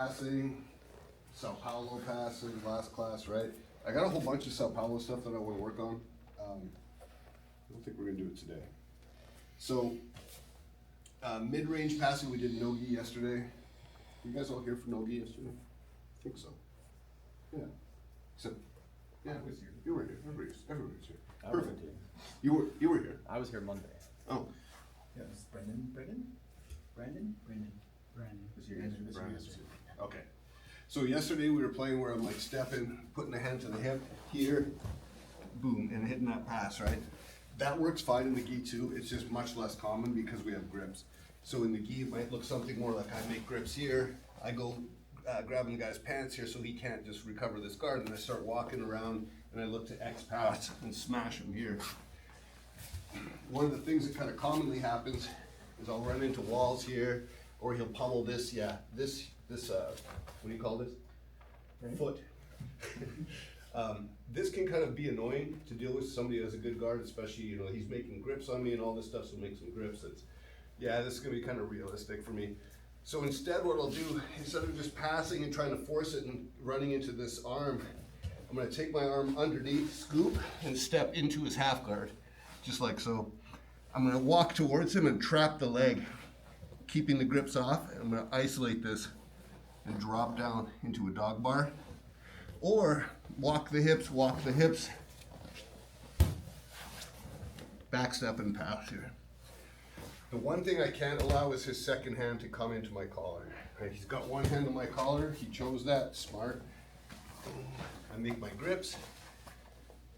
Passing, Sao Paulo passing, last class, right? I got a whole bunch of Sao Paulo stuff that I want to work on. I don't think we're gonna do it today. So, mid-range passing, we did Nogi yesterday. You guys all here for Nogi yesterday? I think so. Yeah. So, yeah, I was here. You were here. Everybody's here. I wasn't here. You were here. I was here Monday. Oh. Yeah, it's Brandon was here yesterday. Brandon's here. Okay. So yesterday we were playing where I'm like stepping, putting the hand to the hip here, boom, and hitting that pass, right? That works fine in the gi too. It's just much less common because we have grips. So in the gi it might look something more like I make grips here. I go grabbing the guy's pants here so he can't just recover this guard, and I start walking around and I look to X pass and smash him here. One of the things that kind of commonly happens is I'll run into walls here, or he'll pummel this, what do you call this? Right. Foot. This can kind of be annoying to deal with. Somebody who has a good guard, especially, you know, he's making grips on me and all this stuff, so make some grips. This is gonna be kind of realistic for me. So instead what I'll do, instead of just passing and trying to force it and running into this arm, I'm gonna take my arm underneath, scoop, and step into his half guard, just like so. I'm gonna walk towards him and trap the leg, keeping the grips off. I'm gonna isolate this and drop down into a dog bar. Or walk the hips, back step and pass here. The one thing I can't allow is his second hand to come into my collar. Right, he's got one hand on my collar, he chose that, smart. I make my grips,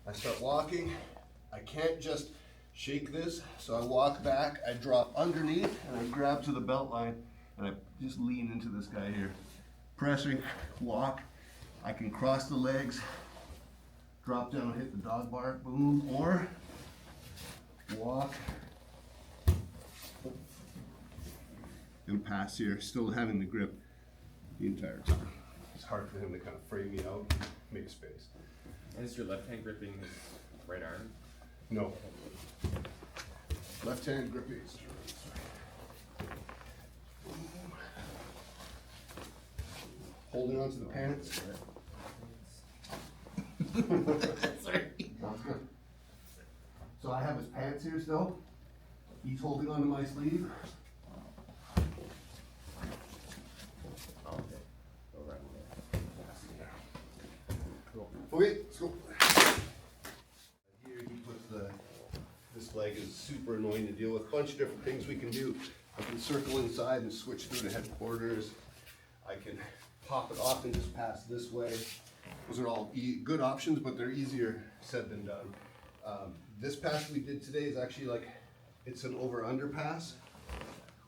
I start walking. I can't just shake this, so I walk back, I drop underneath, and I grab to the belt line, and I just lean into this guy here. Pressing, walk, I can cross the legs, drop down, hit the dog bar, boom, or walk, and pass here, still having the grip the entire time. It's hard for him to kind of frame me out, make space. And is your left hand gripping his right arm? No. Left hand gripping. Holding onto the pants. Sorry. So I have his pants here still. He's holding onto my sleeve. Okay, let's go. Here he puts this leg is super annoying to deal with. A bunch of different things we can do. I can circle inside and switch through to headquarters. I can pop it off and just pass this way. Those are all good options, but they're easier said than done. This pass we did today is actually like, it's an over-under pass,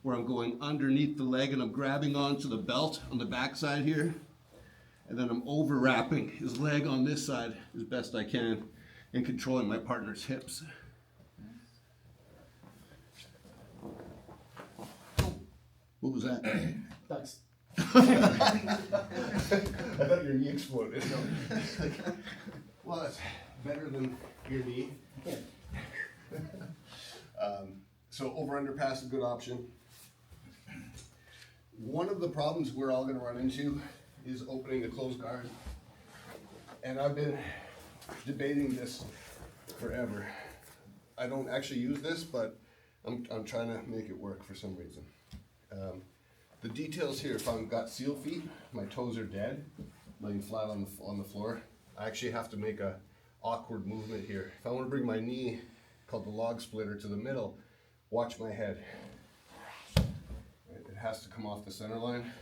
where I'm going underneath the leg and I'm grabbing onto the belt on the back side here. And then I'm overwrapping his leg on this side as best I can and controlling my partner's hips. What was that? Thanks. I thought your knee exploded. Well, that's better than your knee. Yeah. So over-under pass is a good option. One of the problems we're all going to run into is opening the closed guard. And I've been debating this forever. I don't actually use this, but I'm trying to make it work for some reason. The details here, if I've got seal feet, my toes are dead, laying flat on the floor. I actually have to make a awkward movement here. If I want to bring my knee, called the log splitter, to the middle, watch my head. It has to come off the center line.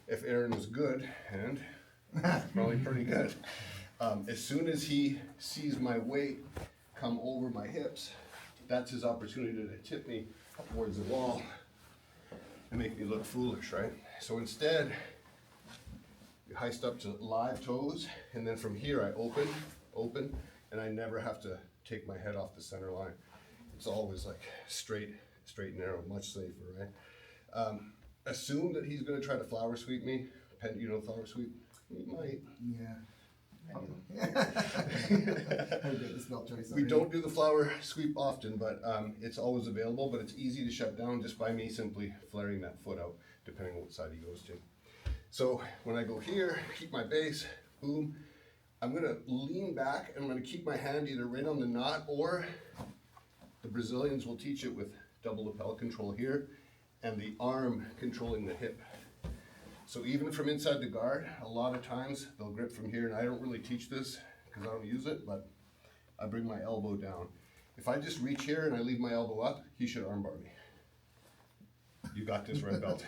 If Aaron is good, and probably pretty good, as soon as he sees my weight come over my hips, that's his opportunity to tip me towards the wall and make me look foolish, right? So instead, you heist up to live toes, and then from here I open, and I never have to take my head off the center line. It's always like straight and narrow, much safer, right? Assume that he's gonna try to flower sweep me. You know flower sweep? He might. Yeah. We don't do the flower sweep often, but it's always available, but it's easy to shut down just by me simply flaring that foot out, depending on what side he goes to. So when I go here, keep my base, boom, I'm gonna lean back and I'm gonna keep my hand either right on the knot, or the Brazilians will teach it with double lapel control here and the arm controlling the hip. So even from inside the guard, a lot of times they'll grip from here, and I don't really teach this because I don't use it, but I bring my elbow down. If I just reach here and I leave my elbow up, he should armbar me. You got this, red belt.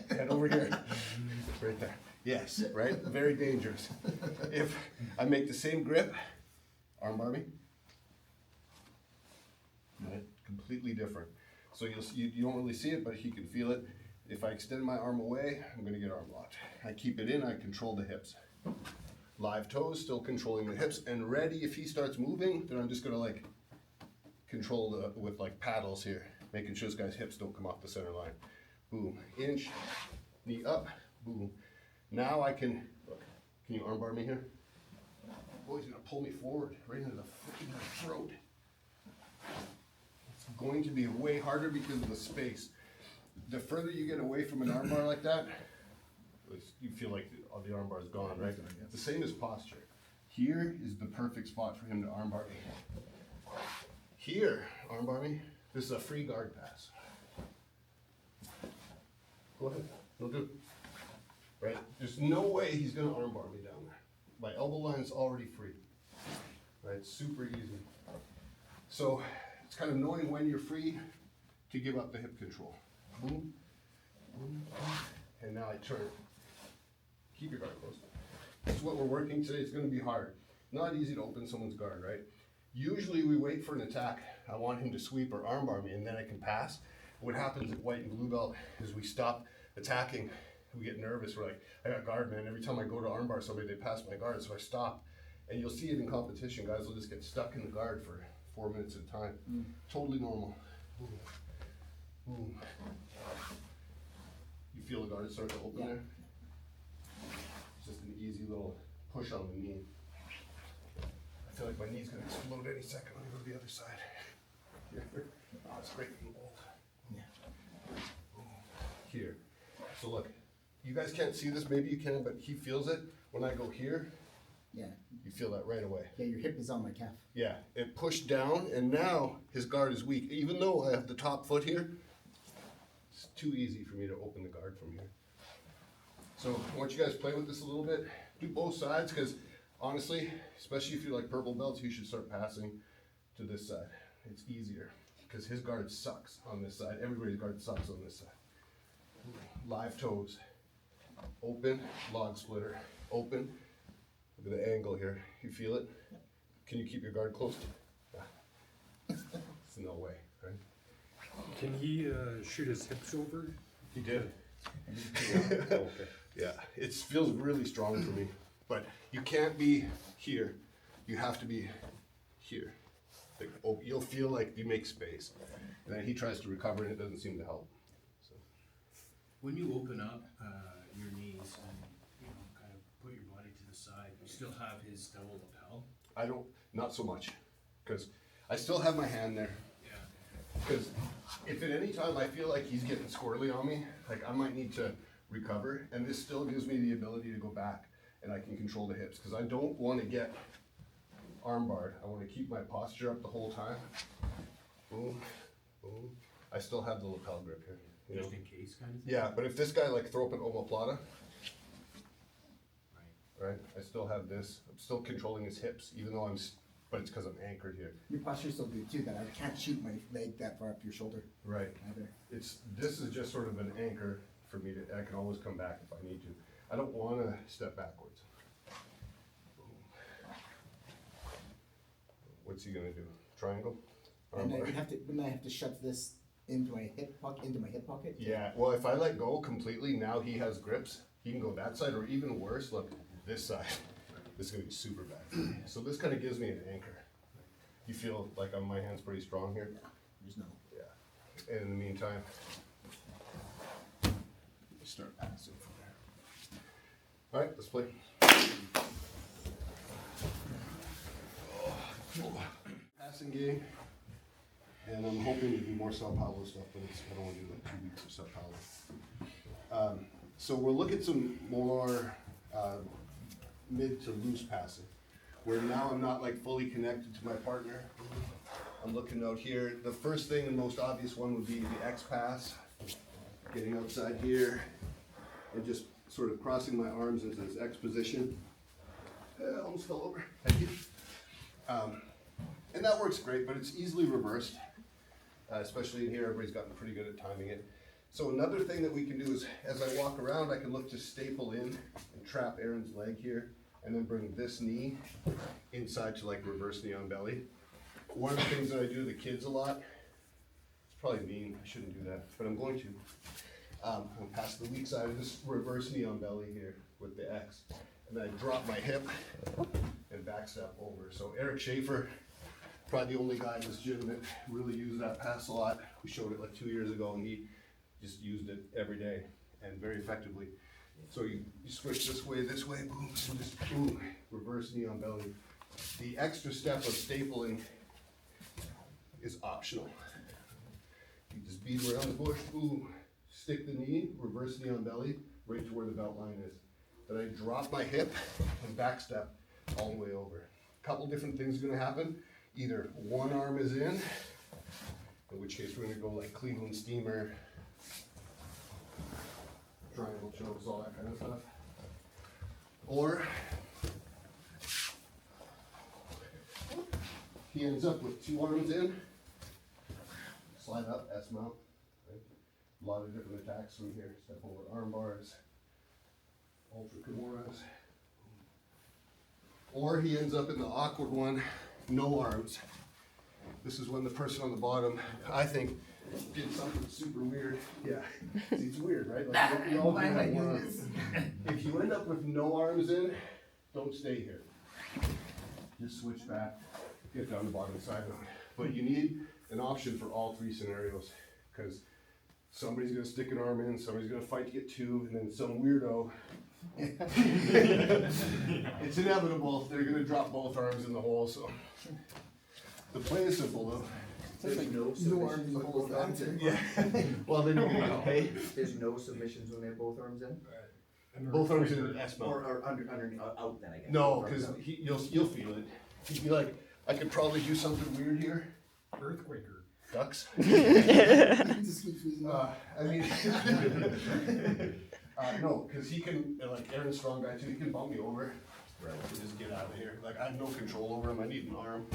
Head over here. Right there. Yes, right? Very dangerous. If I make the same grip, armbar me. Right? Completely different. So you don't really see it, but he can feel it. If I extend my arm away, I'm gonna get arm locked. I keep it in, I control the hips. Live toes, still controlling the hips, and ready if he starts moving, then I'm just gonna like control with like paddles here, making sure this guy's hips don't come off the center line. Boom, inch, knee up, boom. Now I can, look, can you armbar me here? Oh, he's gonna pull me forward, right into the freaking throat. It's going to be way harder because of the space. The further you get away from an armbar like that, you feel like the armbar is gone, right? The same as posture. Here is the perfect spot for him to armbar me. Here, armbar me. This is a free guard pass. Go ahead, don't do it. Right? There's no way he's gonna armbar me down there. My elbow line is already free. Right? Super easy. So it's kind of knowing when you're free to give up the hip control. Boom, boom, boom. And now I turn. Keep your guard closed. This is what we're working today. It's going to be hard. Not easy to open someone's guard, right? Usually we wait for an attack. I want him to sweep or armbar me, and then I can pass. What happens at white and blue belt is we stop attacking. We get nervous. We're like, I got guard, man. Every time I go to armbar somebody, they pass my guard, so I stop. And you'll see it in competition. Guys will just get stuck in the guard for 4 minutes at a time. Totally normal. Boom. Boom. You feel the guard start to open there? It's just an easy little push on the knee. I feel like my knee's gonna explode any second. Let me go to the other side. Here. Oh, it's great and old. Yeah. Here. So look, you guys can't see this, maybe you can, but he feels it. When I go here, Yeah. you feel that right away. Yeah, your hip is on my calf. Yeah, it pushed down, and now his guard is weak. Even though I have the top foot here, it's too easy for me to open the guard from here. So I want you guys to play with this a little bit. Do both sides, because honestly, especially if you're like purple belts, you should start passing to this side. It's easier, because his guard sucks on this side. Everybody's guard sucks on this side. Live toes. Open, log splitter. Open. Look at the angle here. You feel it? Can you keep your guard closed? It's no way, right? Can he shoot his hips over? He did. Okay. Yeah, it feels really strong for me. But you can't be here. You have to be here. Like, oh, you'll feel like you make space. And then he tries to recover and it doesn't seem to help. So. When you open up your knees and kind of put your body to the side, you still have his double lapel. I don't, not so much. Because I still have my hand there. Yeah. Because if at any time I feel like he's getting squirrely on me, like I might need to recover, and this still gives me the ability to go back and I can control the hips, because I don't want to get armbarred. I want to keep my posture up the whole time. Boom, boom. I still have the lapel grip here. You know? Just in case, kind of thing. Yeah, but if this guy like throw up an omoplata, Right. right? I still have this. I'm still controlling his hips, even though but it's because I'm anchored here. Your posture's so good too that I can't shoot my leg that far up your shoulder Right. either. This is just sort of an anchor for me I can always come back if I need to. I don't want to step backwards. What's he gonna do? Triangle? And Armbar? then I have to shove this into my hip pocket. Yeah, well, if I let go completely, now he has grips. He can go that side, or even worse, look, this side. This is gonna be super bad for me. So this kind of gives me an anchor. You feel like my hand's pretty strong here? There's no. Yeah. And in the meantime, start passing from there. All right, let's play. Passing game, and I'm hoping to do more Sao Paulo stuff, but I don't want to do like 2 weeks of Sao Paulo. So we'll look at some more mid to loose passing, where now I'm not like fully connected to my partner. I'm looking out here. The first thing and most obvious one would be the X pass, getting outside here and just sort of crossing my arms into this X position. Almost fell over. Thank you. And that works great, but it's easily reversed, especially in here. Everybody's gotten pretty good at timing it. So another thing that we can do is, as I walk around, I can look to staple in and trap Aaron's leg here, and then bring this knee inside to like reverse knee on belly. One of the things that I do to the kids a lot, it's probably mean, I shouldn't do that, but I'm going to. I'm gonna pass the weak side of this reverse knee on belly here with the X. And then I drop my hip and back step over. So Eric Schaefer, probably the only guy in this gym that really used that pass a lot. We showed it like 2 years ago, and he just used it every day and very effectively. So you switch this way, boom, and just boom, reverse knee on belly. The extra step of stapling is optional. You just beat around the bush, boom, stick the knee, reverse knee on belly, right to where the belt line is. Then I drop my hip and back step all the way over. A couple different things are gonna happen. Either one arm is in which case we're gonna go like Cleveland Steamer, triangle chokes, all that kind of stuff. Or he ends up with 2 arms in, slide up, S mount. Right? A lot of different attacks from here. Step over arm bars, ultra kimuras. Or he ends up in the awkward one, no arms. This is when the person on the bottom, I think, did something super weird. Yeah, it's weird, right? Like, you all do have one arm. If you end up with no arms in, don't stay here. Just switch back, get down the bottom side on it. But you need an option for all 3 scenarios, because somebody's gonna stick an arm in, somebody's gonna fight to get 2, and then some weirdo. It's inevitable, they're gonna drop both arms in the hole, so. The play is simple though. There's like no arms in the whole answer. Yeah. Well, then you're gonna get paid. There's no submissions when they have both arms in? Both arms in an S mount. Or under, out then, I guess. No, Both arms because out. you'll feel it. You'd be like, I could probably do something weird here. Earthquaker. Ducks. Just keep squeezing up. I mean, no, because he can, like Aaron's a strong guy too, he can bump me over. Right. And just get out of here. Like I have no control over him, I need an arm.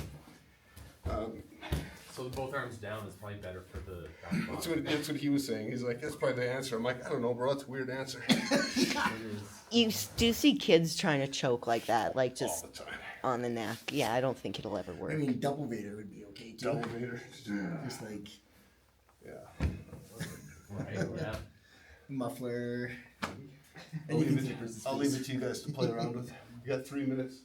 So both arms down is probably better for the That's what he was saying. He's like, that's probably the answer. I'm like, I don't know, bro, that's a weird answer. You do see kids trying to choke like that, like All just the time. on the neck. Yeah, I don't think it'll ever work. I mean, double Vader would be okay too. Double Vader. Just like Yeah. Right, yeah. muffler. I'll leave it to you guys to play around with. You got 3 minutes.